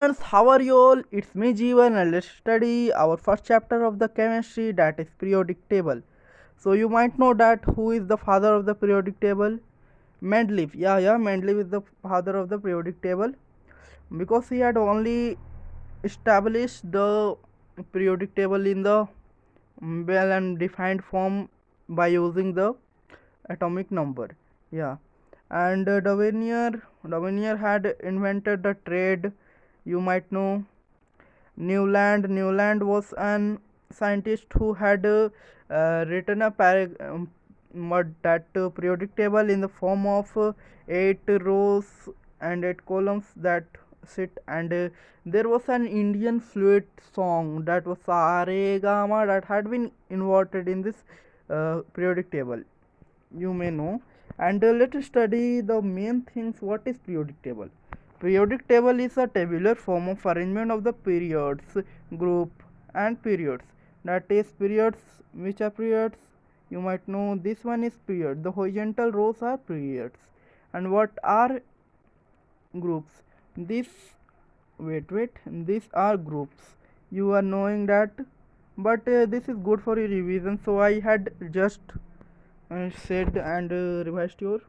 Friends, how are you all? It's me Jeevan and let's study our first chapter of the chemistry, that is periodic table. So you might know that who is the father of the periodic table? Mendeleev. Yeah, Mendeleev is the father of the periodic table because he had only established the periodic table in the well and defined form by using the atomic number. Yeah, and Davenier had invented the trade. You might know Newland was an scientist who had written a periodic table in the form of 8 rows and 8 columns that sit, and there was an Indian fluid song that was Sare Gama that had been inverted in this periodic table. You may know, and let us study the main things. What is periodic table? Periodic table is a tabular form of arrangement of the periods, group and periods. That is periods. Which are periods? You might know this one is period. The horizontal rows are periods. And what are groups? This wait, these are groups. You are knowing that, but this is good for your revision. So I had just said and revised your.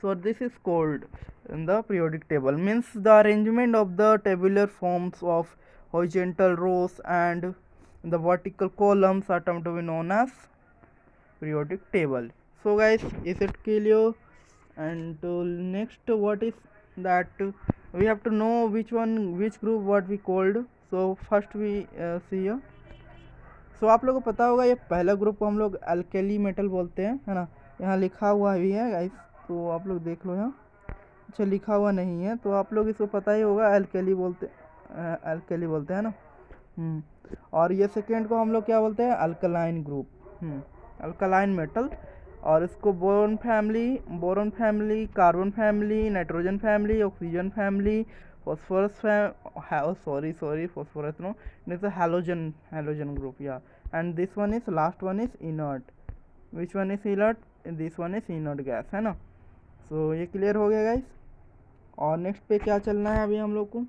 So this is called in the periodic table, means the arrangement of the tabular forms of horizontal rows and the vertical columns are termed to be known as periodic table. So guys, is it clear? And next, what is that we have to know which group what we called. So first we see here. सो आप लोगों को पता होगा ये पहला group को हम लोग अल्केली मेटल बोलते हैं, है ना। यहाँ लिखा हुआ भी है गाइस, तो आप लोग देख लो यहाँ। अच्छा, लिखा हुआ नहीं है तो आप लोग इसको पता ही होगा, अल्केली बोलते हैं ना। और ये सेकेंड को हम लोग क्या बोलते हैं? Alkaline group, alkaline metal. और इसको boron family, carbon family, nitrogen family, oxygen family, phosphorus phosphorus no, it's a halogen group. Yeah, and this one is last one is inert. Which one is inert? This one is inert gas, है ना। सो ये clear हो गया guys. और next पे क्या चलना है अभी हम लोग को?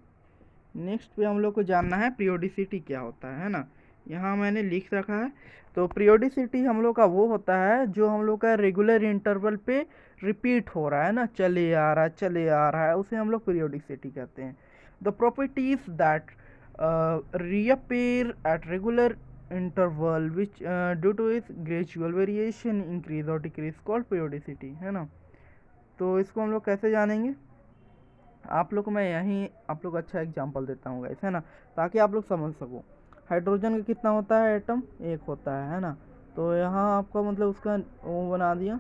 नेक्स्ट पे हम लोग को जानना है पीरियोडिसिटी क्या होता है ना। यहाँ मैंने लिख रखा है। तो पीरियोडिसिटी हम लोग का वो होता है जो हम लोग का रेगुलर इंटरवल पे रिपीट हो रहा है ना, चले आ रहा है, उसे हम लोग पीरियोडिसिटी कहते हैं। The properties that reappear at regular interval which due to its gradual variation increase और डिक्रीज कॉल्ड पीरियोडिसिटी, है ना। तो इसको हम लोग कैसे जानेंगे? आप लोग को मैं यहीं आप लोग अच्छा एग्जांपल देता हूँ गाइस, है ना, ताकि आप लोग समझ सको। हाइड्रोजन का कितना होता है एटम? एक होता है ना। तो यहाँ आपका मतलब उसका वो बना दिया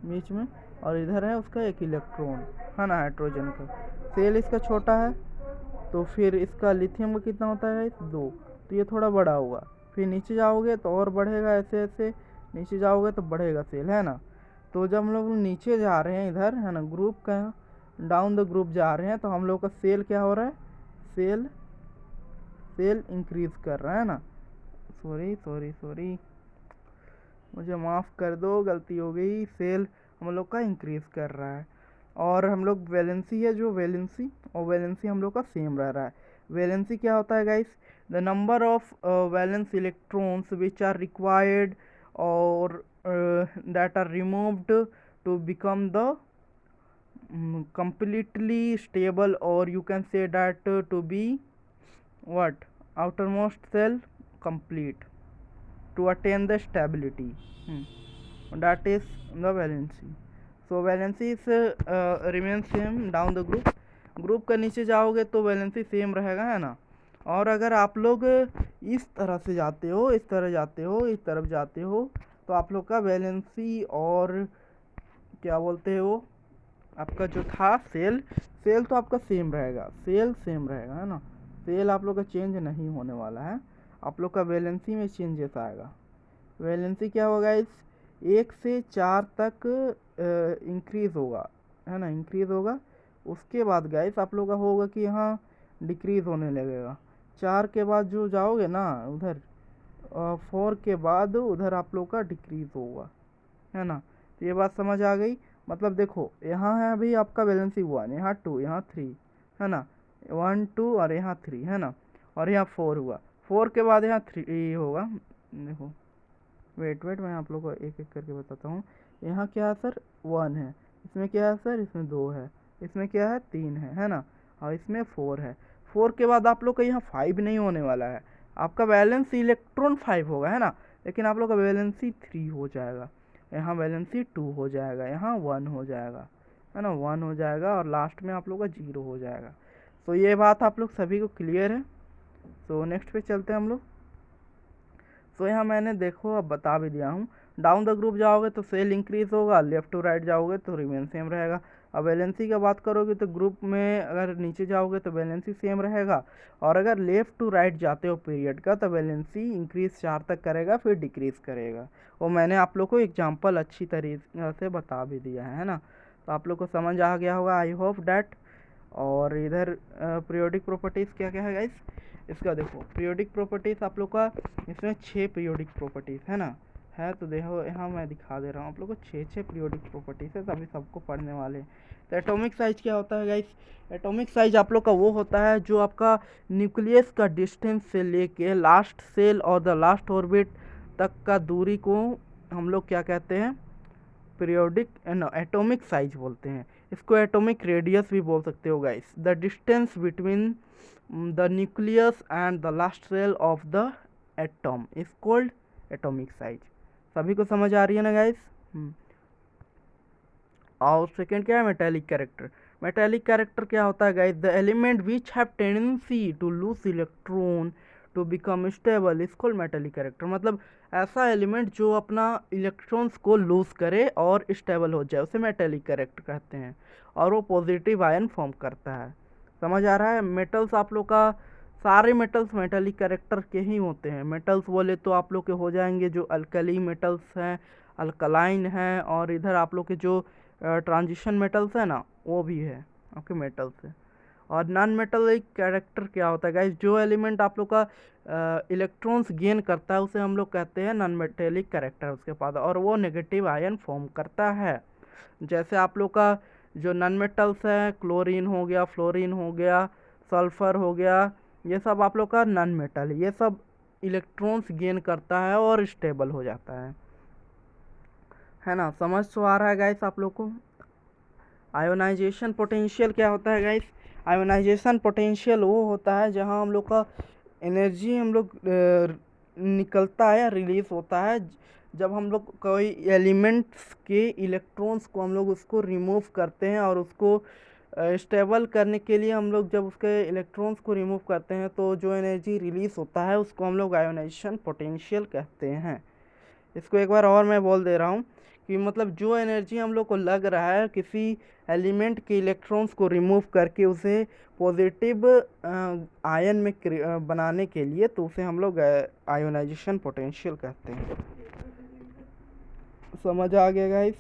बीच में, और इधर है उसका एक इलेक्ट्रॉन, है ना, हाइड्रोजन का। सेल इसका छोटा है, तो फिर इसका लिथियम का कितना होता है? 2। तो ये थोड़ा बड़ा होगा। फिर नीचे जाओगे तो और बढ़ेगा, ऐसे ऐसे नीचे जाओगे तो बढ़ेगा सेल, है ना। तो जब हम लोग नीचे जा रहे हैं इधर, है ना, ग्रुप का डाउन द ग्रुप जा रहे हैं, तो हम लोग का सेल क्या हो रहा है? सेल इंक्रीज कर रहा है ना। सॉरी, मुझे माफ़ कर दो, गलती हो गई। सेल हम लोग का इंक्रीज कर रहा है। और हम लोग वैलेंसी है जो वैलेंसी हम लोग का सेम रह रहा है। वैलेंसी क्या होता है guys? The number of valence electrons which are required और that are removed to become the completely stable, or you can say that to be what? Outermost cell complete to attain the stability. That is the valency. So valency is remains same down the group का नीचे जाओगे तो valency same रहेगा, है ना। और अगर आप लोग इस तरह से जाते हो, इस तरफ जाते हो, तो आप लोग का वैलेंसी और क्या बोलते हो आपका जो था सेल तो आपका सेम रहेगा, है ना। सेल आप लोग का चेंज नहीं होने वाला है, आप लोग का वैलेंसी में चेंजेस आएगा। वैलेंसी क्या होगा? इस 1 से 4 तक इंक्रीज़ होगा, है ना, इंक्रीज़ होगा। उसके बाद गाइस आप लोग का होगा कि यहाँ डिक्रीज़ होने लगेगा। 4 के बाद जो जाओगे ना उधर, 4 के बाद उधर आप लोग का डिक्रीज़ होगा, है ना। तो ये बात समझ आ गई। मतलब देखो, यहाँ है अभी आपका वैलेंसी 1, यहाँ 2, यहाँ 3, है ना। 1 2 और यहाँ 3 है ना, और यहाँ 4 हुआ, 4 के बाद यहाँ 3 होगा। देखो वेट मैं आप लोग को एक एक करके बताता हूँ। यहाँ क्या है सर, 1 है, इसमें क्या है सर, इसमें 2 है, इसमें क्या है, 3 है ना, और इसमें 4 है। 4 के बाद आप लोग का यहाँ 5 नहीं होने वाला है, आपका बैलेंस इलेक्ट्रॉन 5 होगा है ना, लेकिन आप लोग का वैलेंसी 3 हो जाएगा, यहाँ वैलेंसी 2 हो जाएगा, यहाँ 1 हो जाएगा है ना, 1 हो जाएगा, और लास्ट में आप लोग का 0 हो जाएगा। तो ये बात आप लोग सभी को क्लियर है। तो नेक्स्ट पे चलते हैं हम लोग। तो यहाँ मैंने देखो अब बता भी दिया हूँ, डाउन द ग्रुप जाओगे तो सेल इंक्रीज होगा, लेफ्ट टू राइट जाओगे तो रिमेन सेम रहेगा। अब वैलेंसी का बात करोगे तो ग्रुप में अगर नीचे जाओगे तो वैलेंसी सेम रहेगा, और अगर लेफ्ट टू राइट जाते हो पीरियड का तो वैलेंसी इंक्रीज 4 तक करेगा, फिर डिक्रीज करेगा। वो मैंने आप लोग को एग्जाम्पल अच्छी तरीके से बता भी दिया है ना। तो आप लोग को समझ आ गया होगा, आई होप डैट। और इधर पीरियोडिक प्रॉपर्टीज़ क्या क्या है गाइस, इसका देखो पीरियोडिक प्रॉपर्टीज़ आप लोग का, इसमें 6 पीरियोडिक प्रॉपर्टीज़ है ना, है तो देखो यहाँ मैं दिखा दे रहा हूँ आप लोग को, 6 पीरियोडिक प्रॉपर्टीज़ है, तभी सबको पढ़ने वाले हैं। तो एटॉमिक साइज क्या होता है गाइस, एटॉमिक साइज आप लोग का वो होता है जो आपका न्यूक्लियस का डिस्टेंस से लेके लास्ट सेल और द लास्ट ऑर्बिट तक का दूरी को हम लोग क्या कहते हैं, पीरियोडिक एटॉमिक साइज बोलते हैं। इसको एटॉमिक रेडियस भी बोल सकते हो guys. The distance between the nucleus and the last cell of the atom is called atomic size. सभी को समझ आ रही है ना गाइस। और सेकेंड क्या है, मेटेलिक कैरेक्टर। मेटेलिक कैरेक्टर क्या होता है guys, the element which have tendency to lose electron to become stable is called metallic character. मतलब ऐसा एलिमेंट जो अपना इलेक्ट्रॉन्स को लूज करे और स्टेबल हो जाए, उसे मेटेलिक कैरेक्टर कहते हैं, और वो पॉजिटिव आयन फॉर्म करता है। समझ आ रहा है। मेटल्स आप लोग का, सारे मेटल्स मेटेलिक कैरेक्टर के ही होते हैं। मेटल्स बोले तो आप लोग के हो जाएंगे जो अल्कली मेटल्स हैं, अल्कलाइन हैं, और इधर आप लोग के जो ट्रांजिशन मेटल्स है ना, वो भी है आपके मेटल्स है। और नॉन मेटेलिक कैरेक्टर क्या होता है गाइस, जो एलिमेंट आप लोग का इलेक्ट्रॉन्स गेन करता है उसे हम लोग कहते हैं नॉन मेटेलिक कैरेक्टर उसके पास, और वो नेगेटिव आयन फॉर्म करता है। जैसे आप लोग का जो नॉन मेटल्स है, क्लोरीन हो गया, फ्लोरीन हो गया, सल्फर हो गया, ये सब आप लोग का नॉन मेटल, ये सब इलेक्ट्रॉन्स गेन करता है और स्टेबल हो जाता है ना। समझ तो आ रहा है गाइस आप लोग को। आयोनाइजेशन पोटेंशियल क्या होता है गाइस, आयोनाइजेशन पोटेंशियल वो होता है जहां हम लोग का एनर्जी हम लोग निकलता है या रिलीज होता है जब हम लोग कोई एलिमेंट्स के इलेक्ट्रॉन्स को हम लोग उसको रिमूव करते हैं, और उसको स्टेबल करने के लिए हम लोग जब उसके इलेक्ट्रॉन्स को रिमूव करते हैं तो जो एनर्जी रिलीज होता है उसको हम लोग आयोनाइजेशन पोटेंशियल कहते हैं। इसको एक बार और मैं बोल दे रहा हूँ कि मतलब जो एनर्जी हम लोग को लग रहा है किसी एलिमेंट के इलेक्ट्रॉन्स को रिमूव करके उसे पॉजिटिव आयन में बनाने के लिए, तो उसे हम लोग आयोनाइजेशन पोटेंशियल कहते हैं। समझ आ गया गाइस।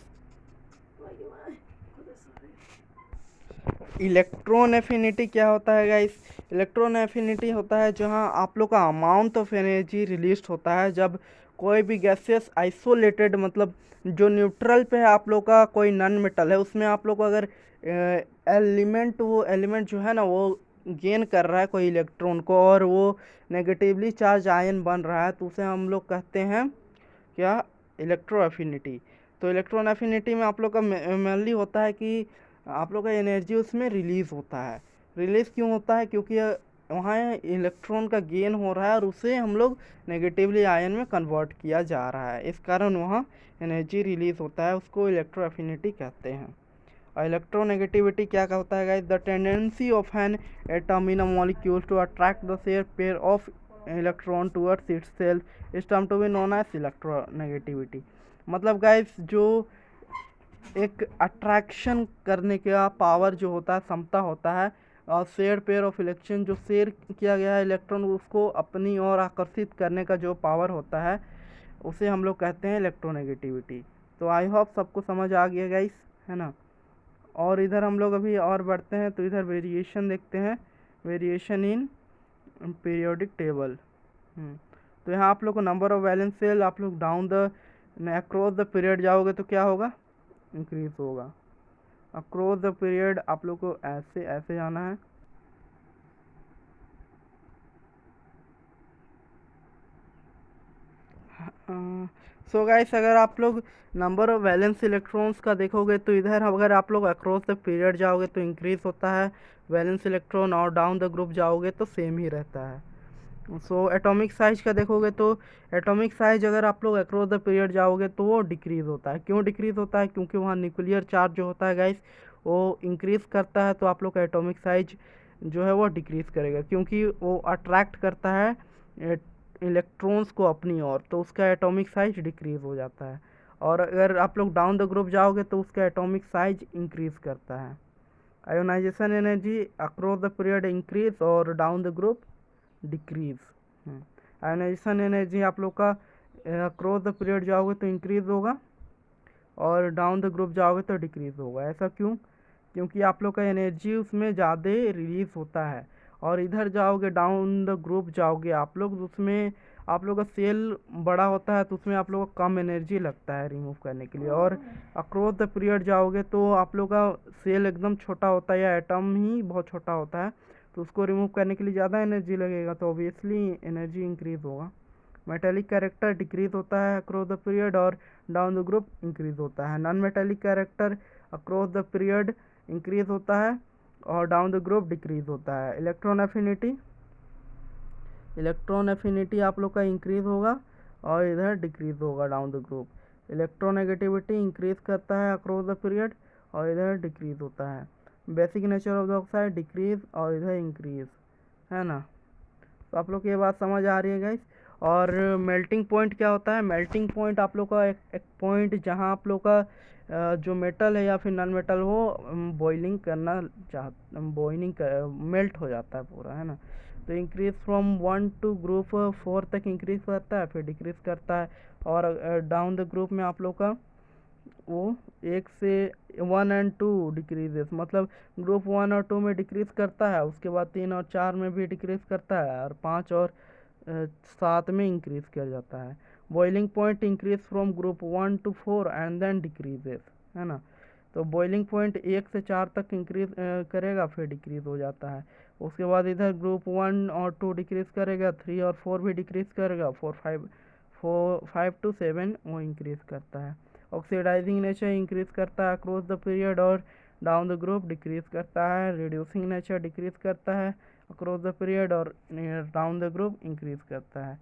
इलेक्ट्रॉन एफिनिटी क्या होता है गाइस, इलेक्ट्रॉन एफिनिटी होता है जहां आप लोग का अमाउंट ऑफ एनर्जी रिलीज होता है जब कोई भी गैसेस आइसोलेटेड, मतलब जो न्यूट्रल पे है आप लोग का कोई नॉन मेटल है, उसमें आप लोग को अगर एलिमेंट, वो एलिमेंट जो है ना वो गेन कर रहा है कोई इलेक्ट्रॉन को और वो नेगेटिवली चार्ज आयन बन रहा है, तो उसे हम लोग कहते हैं क्या, इलेक्ट्रो एफिनिटी। तो इलेक्ट्रॉन एफिनिटी में आप लोग का मेनली होता है कि आप लोग का एनर्जी उसमें रिलीज़ होता है। रिलीज़ क्यों होता है, क्योंकि वहाँ इलेक्ट्रॉन का गेन हो रहा है और उसे हम लोग नेगेटिवली आयन में कन्वर्ट किया जा रहा है, इस कारण वहाँ एनर्जी रिलीज़ होता है, उसको इलेक्ट्रो एफिनिटी कहते हैं। और इलेक्ट्रोनेगेटिविटी क्या होता है guys, the tendency of an atom in a molecule to attract the share pair of electron towards itself is term to be known as electronegativity. मतलब गाइस जो एक अट्रैक्शन करने का पावर जो होता है, क्षमता होता है, और शेयर पेयर ऑफ इलेक्ट्रॉन, जो शेयर किया गया है इलेक्ट्रॉन उसको अपनी ओर आकर्षित करने का जो पावर होता है, उसे हम लोग कहते हैं इलेक्ट्रोनेगेटिविटी। तो आई होप सबको समझ आ गया गाइस, है ना। और इधर हम लोग अभी और बढ़ते हैं, तो इधर वेरिएशन देखते हैं, वेरिएशन इन पीरियोडिक टेबल। तो यहाँ आप लोग को नंबर ऑफ वैलेंस सेल, आप लोग down the across the period जाओगे तो क्या होगा, इंक्रीज होगा। अक्रॉस द पीरियड आप लोग को ऐसे ऐसे जाना है, सो गाइस, अगर आप लोग नंबर ऑफ वैलेंस इलेक्ट्रॉन्स का देखोगे तो इधर अगर आप लोग अक्रॉस द पीरियड जाओगे तो इंक्रीज होता है वैलेंस इलेक्ट्रॉन, और डाउन द ग्रुप जाओगे तो सेम ही रहता है। सो एटॉमिक साइज का देखोगे तो एटॉमिक साइज अगर आप लोग अक्रॉस द पीरियड जाओगे तो वो डिक्रीज़ होता है। क्यों डिक्रीज़ होता है? क्योंकि वहाँ न्यूक्लियर चार्ज जो होता है गाइस वो इंक्रीज़ करता है, तो आप लोग का एटॉमिक साइज जो है वो डिक्रीज़ करेगा, क्योंकि वो अट्रैक्ट करता है इलेक्ट्रॉन्स को अपनी ओर, तो उसका एटॉमिक साइज डिक्रीज़ हो जाता है। और अगर आप लोग डाउन द ग्रुप जाओगे तो उसका एटॉमिक साइज इंक्रीज़ करता है। Ionization energy across the period increase और down the group decrease. Ionization energy आप लोग का अक्रॉस द पीरियड जाओगे तो इंक्रीज होगा और डाउन द ग्रुप जाओगे तो डिक्रीज होगा। ऐसा क्यों? क्योंकि आप लोग का एनर्जी उसमें ज़्यादा रिलीज होता है, और इधर जाओगे डाउन द ग्रुप जाओगे आप लोग तो उसमें आप लोग का सेल बड़ा होता है, तो उसमें आप लोग को कम एनर्जी लगता है रिमूव करने के लिए। और अक्रॉस द पीरियड जाओगे तो आप लोग का सेल एकदम छोटा होता है या एटम ही बहुत छोटा होता है, तो उसको रिमूव करने के लिए ज़्यादा एनर्जी लगेगा, तो ऑब्वियसली एनर्जी इंक्रीज होगा। मेटेलिक कैरेक्टर डिक्रीज होता है अक्रॉस द पीरियड और डाउन द ग्रुप इंक्रीज होता है। Non metallic character across the period increase होता है और डाउन द ग्रुप डिक्रीज होता है। इलेक्ट्रॉन एफिनिटी आप लोग का इंक्रीज होगा और इधर डिक्रीज होगा down the group. Electronegativity increase करता है अक्रॉस द पीरियड और इधर डिक्रीज होता है। Basic nature of the oxide decrease और इधर इंक्रीज, है ना। तो आप लोग को ये बात समझ आ रही है गाइस। और मेल्टिंग पॉइंट क्या होता है? मेल्टिंग पॉइंट आप लोग का एक पॉइंट जहाँ आप लोग का जो मेटल है या फिर नॉन मेटल वो बॉइलिंग करना बॉइलिंग मेल्ट हो जाता है पूरा, है ना। तो इंक्रीज फ्रॉम 1 टू ग्रुप 4 तक इंक्रीज करता है, फिर डिक्रीज करता है। और डाउन द ग्रुप में आप लोग का वो 1 से 1 और 2 डिक्रीजेस, मतलब ग्रुप 1 और 2 में डिक्रीज करता है, उसके बाद 3 और 4 में भी डिक्रीज करता है, और 5 और 7 में इंक्रीज कर जाता है। Boiling point increase from group 1 to 4 and then decreases, है ना। तो बॉइलिंग पॉइंट 1 से 4 तक इंक्रीज करेगा, फिर डिक्रीज हो जाता है। उसके बाद इधर ग्रुप 1 और 2 डिक्रीज करेगा, 3 और 4 भी डिक्रीज करेगा, 5 to 7 वो इंक्रीज करता है। ऑक्सीडाइजिंग नेचर इंक्रीज करता है अक्रॉस द पीरियड और डाउन द ग्रुप डिक्रीज करता है। रिड्यूसिंग नेचर डिक्रीज करता है अक्रॉस द पीरियड और डाउन द ग्रुप इंक्रीज करता है।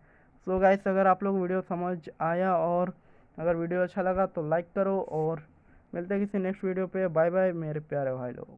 सो गाइस, अगर आप लोग वीडियो समझ आया और अगर वीडियो अच्छा लगा तो लाइक करो, और मिलते हैं किसी नेक्स्ट वीडियो पे। बाय बाय मेरे प्यारे भाई लोग।